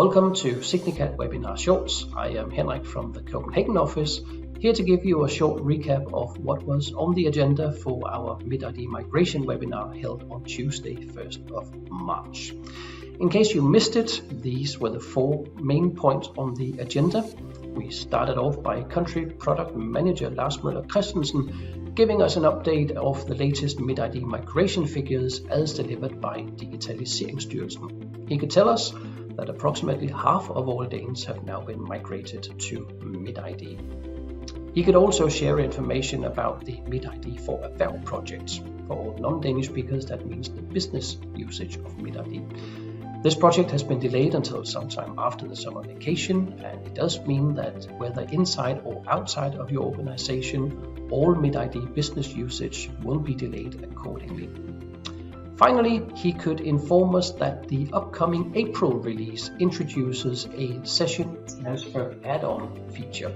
Welcome to Signicat Webinar Shorts. I am Henrik from the Copenhagen office, here to give you a short recap of what was on the agenda for our MitID Migration Webinar held on Tuesday, 1st of March. In case you missed it, these were the 4 main points on the agenda. We started off by Country Product Manager Lars Møller Christensen giving us an update of the latest MitID migration figures as delivered by Digitaliseringsstyrelsen. He could tell us that approximately half of all Danes have now been migrated to MitID. He could also share information about the MitID for Erhverv project. For all non-Danish speakers, that means the business usage of MitID. This project has been delayed until sometime after the summer vacation, and it does mean that whether inside or outside of your organization, all MitID business usage will be delayed accordingly. Finally, he could inform us that the upcoming April release introduces a session transfer add-on feature.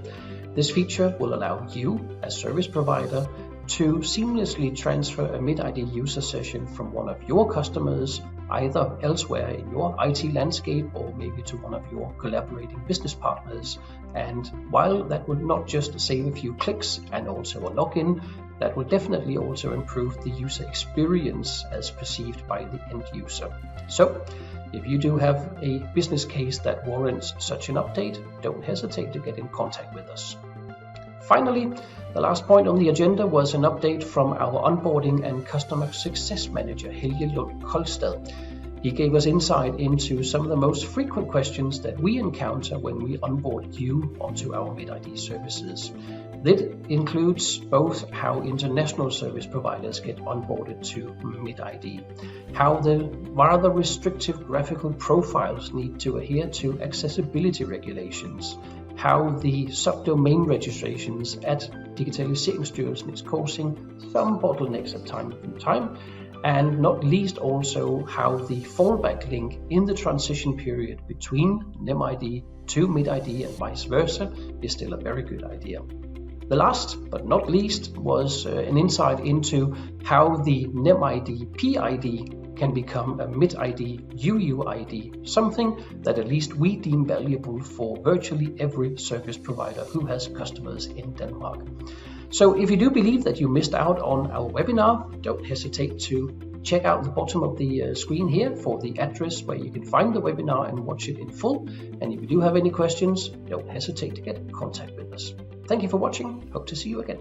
This feature will allow you, as service provider, to seamlessly transfer a MitID user session from one of your customers, either elsewhere in your IT landscape or maybe to one of your collaborating business partners. And while that would not just save a few clicks and also a login, that will definitely also improve the user experience as perceived by the end user. So, if you do have a business case that warrants such an update, don't hesitate to get in contact with us. Finally, the last point on the agenda was an update from our onboarding and customer success manager, Helge Lund Kolstad. He gave us insight into some of the most frequent questions that we encounter when we onboard you onto our MitID services. This includes both how international service providers get onboarded to MitID, how the rather restrictive graphical profiles need to adhere to accessibility regulations, how the subdomain registrations at Digitaliseringsstyrelsen is causing some bottlenecks at time to time, and not least also how the fallback link in the transition period between MitID to MitID and vice versa is still a very good idea. The last but not least was an insight into how the MitID PID can become a MitID UUID, something that at least we deem valuable for virtually every service provider who has customers in Denmark. So if you do believe that you missed out on our webinar, don't hesitate to check out the bottom of the screen here for the address where you can find the webinar and watch it in full. And if you do have any questions, don't hesitate to get in contact with us. Thank you for watching. Hope to see you again.